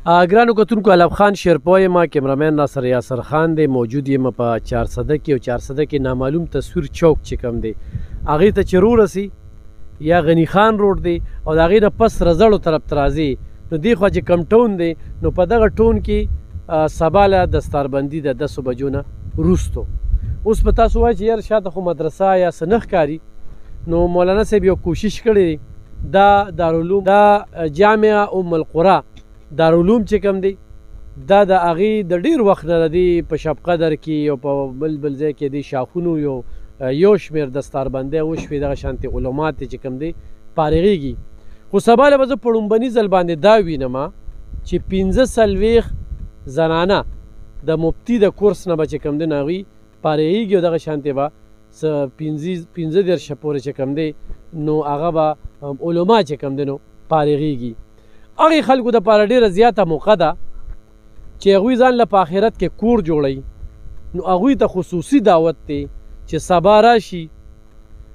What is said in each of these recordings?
ګرانو کتونکو علب خان شیرپوی ما کیمرامین ناصر یاسر خان دی موجود یم په 400 کې او 400 کې نامعلوم تصویر چوک چې کوم دی هغې ته چې رورسي یا غنی خان روډ دی او د هغې نه پس رزړو طرف ته راځي نو دې خوا چې کم ټون دی نو په دغه ټون کې سبا له دستاربندي د 10 بجو نه وروستو اوس په تاسو وایي چې یار شاته خو مدرسه یا څه نه ښکاري نو مولانا صاحب یو کوشش کړی دا دارالعلوم دا جامعه ام القرا دارالعلوم چې کوم دی دا د هغې د ډېر وخت نه د دې په شب قدر کې او په بل ځای کې د شاخونو یو شمېر دستاربندۍ وشوې دغه شانتې علومات چې کوم دی فارغېږي خو سبا له به زه په لومبني ځل باندې دا وینم چې 45 زنانه د مفتي د کورس نه به چې کوم دی نو هغوی فارغېږي او دغه شانتې به څه 15 پورې چې کوم دی نو هغه به علما چې کوم دی نو فارغېږي هغې خلکو دپاره ډېره زیاته موقع ده چې هغوی ځان له په آخرت کې کور جوړوي نو هغوی ته خصوصي دعوت دی چې سبا راشي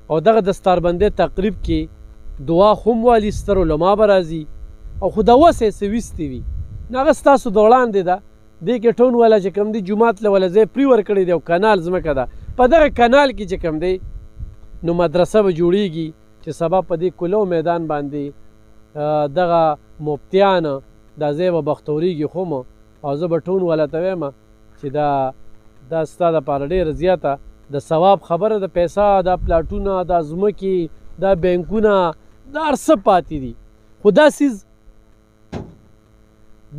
او دغه دستاربندۍ تقریب کې دعا خو هم والي ستر علما به راځي او خو د وس یې څه ویستې وي نو هغه ستاسو د وړاندې ده دې کې ټون والا چې کوم دی جومات له والا ځای پرې ورکړی دی او کنال ځمکه ده په دغه کنال کې چې کوم دی نو مدرسه به جوړیږي چې سبا په دې کلو میدان باندې دغه مفتیان دا ځای به بختوریږي خو مو او زه به ټون والا ته وایم چې دا ستا دپاره ډېره زیاته د ثواب خبره د پیسه دا پلاټونه دا ځمکې دا بینکونه دا هر څه پاتې دي خو دا څیز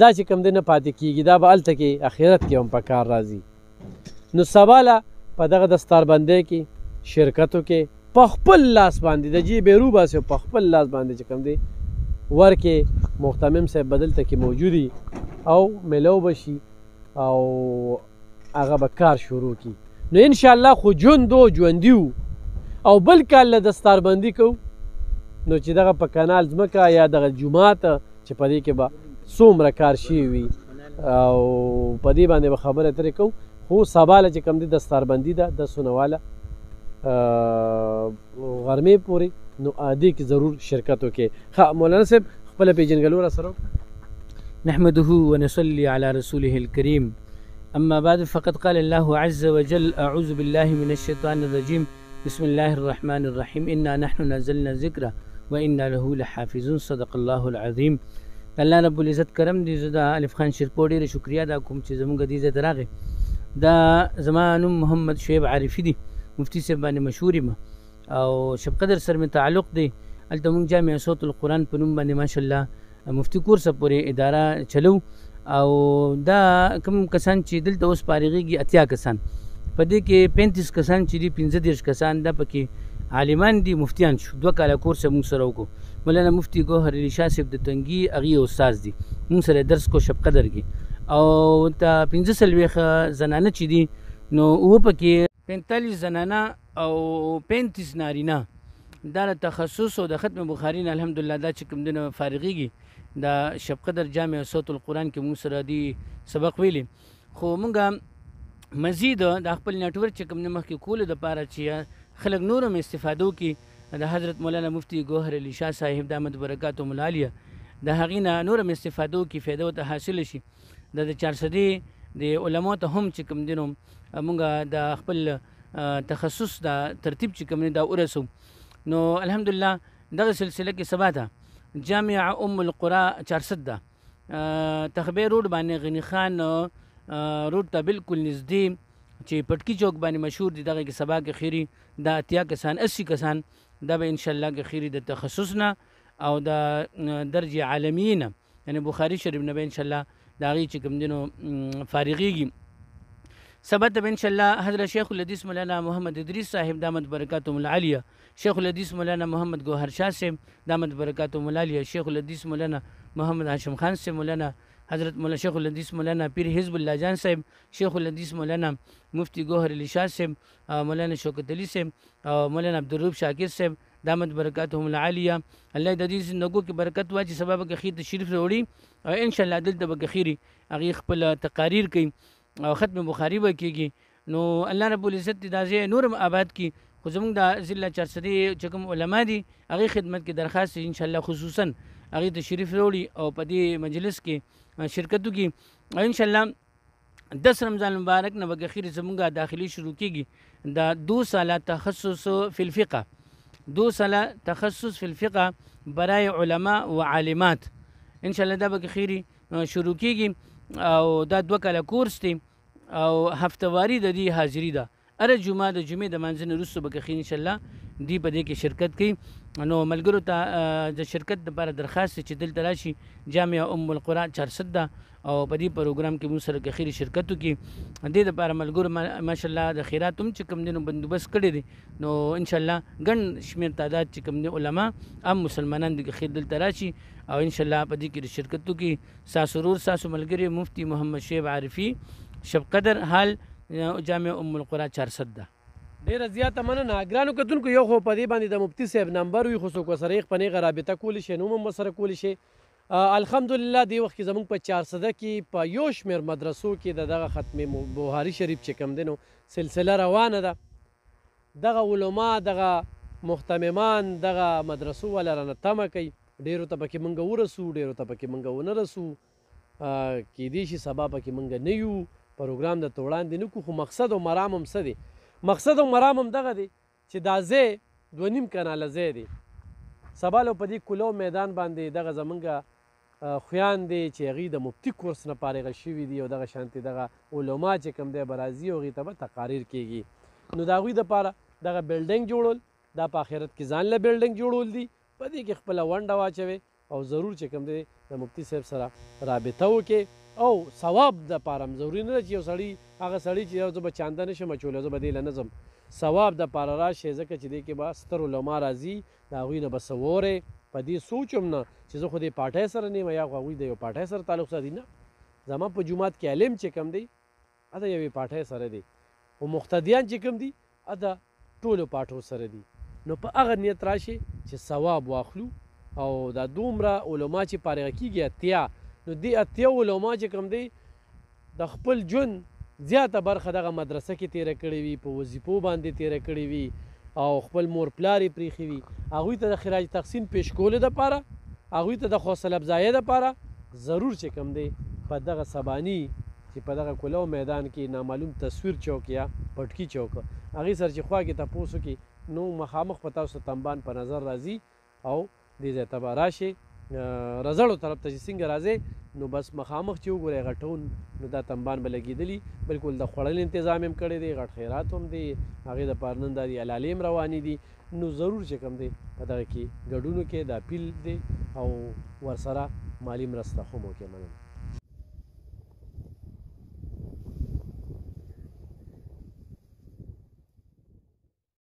دا چې کوم دی نه پاتې کېږي دا به هلته کې اخرت کې هم په کار راځي نو سبا له په دغه دستاربندۍ کې شرکتو کې په خپل لاس باندې د جیبې روباسي په خپل لاس باندې چې کوم دی ورکې محتمم صاحب بدلته کې موجودي او میلو بشي او هغه به کار شروع کی نو انشاءالله خو ژوندي وو او بل کال له دستاربندي کوو نو چې دغه په کنال ځمکه یا دغه جومات چې په دې کې به څومره کار شوي وي او په دې باندې به خبرې اترې کوو خو سبا له چې کوم دی دستاربندي ده 10 واله غرمې پورې نو دې کې ضرور شرکت وکړي ښه مولانا صاحب خپله پیژنګلو را سره نحمده ونصلي على رسوله الكريم أما بعد فقد قال الله عز وجل أعوذ بالله من الشيطان الرجيم بسم الله الرحمن الرحيم إنا نحن نزلنا الذكر وإنا له لحافظون صدق الله العظيم الله رب العزت کرم دی زه د الف خان شیرپور ډېره شکریا ادا کوم چې زموږ دې ځای ته راغی دا زما نوم محمد شعیب عارفي دی مفتي صاحب باندې مشهور یم او شب قدر سره مې تعلق دی هلته موږ جامع صوت القرآن په نوم باندې ماشاءالله مفتي کورسه پورې اداره چلو او دا کوم کسان چې دلته اوس فارغېږي 80 کسان په دې کې 35 کسان چې دي 15 کسان دا پکې عالمان دي مفتیان شو 2 کاله کورس موږ سره وکړو مولانا مفتي ګوهر علي شاه صاحب د تنګي هغې استاد دي موږ سره درس کو شب قدر کې او ته 15 زنانه چې دي نو اوه پکې 45 زنانه او 35 نارینه دا له تخصص او د ختم بخاري نه الحمدلله دا چې کوم دی نو فارغېږي دا شب قدر جامع صوت القرآن کې موږ سره دی سبق ویلی خو موږ مزید د خپل نیټورک چې کوم دی مخکې کولو دپاره چې خلک نور هم استفاده وکړي د حضرت مولانا مفتي ګوهر علي شاه صاحب دامت برکاتهم العالیه د هغې نه نور هم استفاده وکړي فایده ورته حاصله شي د 400 د علماو ته هم چې کوم دی نو موږ د خپل تخصص دا ترتیب چې کوم دی دا ورسو نو الحمدلله دغه سلسله کې سبا ته جامع ام القرا 400 ده تخبیر روډ باندې غنی خان روډ ته بالکل نږدې چې پټکی چوک باندې مشهور دي دغه کې سبا کې خیری دا 80 کسان 80 کسان دا به ان شاء الله کې خیری د تخصص نه او د درجه عالمي نه یعنی بخاري شریف نه به ان شاء الله دا غي چې کوم دینو فارغېږي سبا ته ان شاء الله حضرت شیخ الحدیث مولانا محمد ادریس صاحب دامت برکاتهم العالیه شیخ الحدیث مولانا محمد گوهر شاه صاحب دامت برکاتهم العالیه شیخ الحدیث مولانا محمد هاشم خان صاحب مولانا حضرت مولانا شیخ الحدیث مولانا پیر حزب الله جان صاحب شیخ الحدیث مولانا مفتی گوهر علی شاه صاحب مولانا شوکت علی صاحب او مولانا عبدالرؤوف شاکر صاحب دامت برکاتهم العالیه الله د دې زندګو کې برکت واچي سبب کې خیر تشریف وروړي او ان شاء الله دلته به خیری هغه خپل تقاریر کوي او ختم بخاری به کېږي نو الله رب العزت دا ځای نورم آباد کی خو زموږ د ضلع 400 چې کوم علما دي هغې خدمت کې درخواست ان شاء الله خصوصا هغې تشریف راوړي او په دې مجلس کې شرکت وکړي. انشاءالله 10 رمضان مبارک نه به اخیر زمونږ داخلي شروع کېږي د 2 ساله تخصص فی الفقه، 2 ساله تخصص فی الفقه برای علما و عالمات. انشاءالله دا به اخیر شروع کېږي او دا 2 کاله کورس دی او هفتواري د دې حاضري ده. هره جمعه د جمعې د منځ نه وروسته به اخیر انشاءالله دی په دې کې شرکت کوي. نو ملګرو ته د شرکت لپاره درخواست چې دلته راشي جامع ام القرى 400 ده او په دې پروګرام کې موږ سره اخیر شرکت وکړي. دې لپاره ملګرو ماشاءالله د خیرات هم چې کوم دي نو بندوبست کړی دی. نو انشاءالله ګڼ شمېر تعداد چې کوم دي علما هم مسلمانان د اخیر دلته راشي او انشاءالله په دې کې شرکت وکړي. ساسو ورور ساسو ملګری مفتی محمد شعیب عارفي شب قدر حال جامع ام القرى 400 ده. ډیره زیاته مننه. ګرانو کتونکو یو خو په دې باندې د مفتی صاحب نمبر وي، خو څوک ورسره یې په نیغه رابطه کولی شي، نوم هم ورسره کولی شي. الحمدلله دې وخت کې زموږ په 400 کې په یو شمېر مدرسو کې د دغه ختم بخاري شریف چې کوم دی نو سلسله روانه ده. دغه علما دغه محتممان دغه مدرسو والا رانه تمه کوي ډېرو ته پکې موږ ورسو، ډېرو ته پکې موږ ونه رسو، کیدای شي سبا پکې موږ نه یو، پروګرام درته وړاندې نه کړو. خو مقصد او مرام هم څه دی؟ مقصد او مرام هم دغه دی چې دا ځای 2.5 کناله ځای دی. سبا لو په دې کلو میدان باندې دغه زمونږ خویان دی چې هغوی د مفتي کورس نه فارغه شوي دي او دغه شانتې دغه علما چې کوم دی به راځي او هغوی ته به تقاریر کیږي. نو د هغوی دپاره دغه بلډنګ جوړول دا په آخرت کې ځان له بلډنګ جوړول دي. په دې کې خپله ونډه واچوئ او ضرور چې کوم دی د مفتی صاحب سره رابطه وکړئ او ثواب دپاره هم ضروري نه ده چې یو سړي هغه سړي چې یو زه به چانده نشم اچولی زه به دې له نه ځم. ثواب دپاره راشئ ځکه چې دې کې به ستر علما راځي، د هغوی نه به څه وورئ. په دې سوچ هم نه چې زه خو دې پاټۍ سره نه یم یا خو هغوی د یو پاټۍ سره تعلق ساتي، نه. زما په جومات کې علم چې کوم دی د یوې پاټۍ سره دی او مقتدیان چې کوم دي د ټولو پاټو سره دي. نو په هغه نیت راشئ چې ثواب واخلو او دا دومره علما چې فارغه کېږي 80 نو دې 80 علما چې کوم دی د خپل ژوند زیاته برخه دغه مدرسه کې تیره کړې وي، په وظیفو باندې تیره کړې وي او خپل مور پلار یې پرېښي وي. هغوی ته د خراج تحسین پیش کولو دپاره، هغوی ته د حوصله افزایۍ دپاره ضرور چې کوم دی په دغه سباني چې په دغه کلو میدان کې نامعلوم تصویر چوک یا پټکي چوک هغې سره چې خوا کې تپوس وکړي نو مخامخ په تاسو تنبان په نظر راځي او دې ځای ته به راشئ. رزړو طرف ته چې څنګه راځئ نو بس مخامخ چې وګورئ غټون نو دا تنبان به لګېدلي، بلکل د خوړل انتظام هم کړی دی، غټ خیرات هم دی، هغې دپاره نن دا دي علالې هم روانې دي. نو ضرور چې کوم دی په دغه کې ګډون وکړئ، دا اپیل دی او ورسره مالي مرسته هم وکړئ. مننه.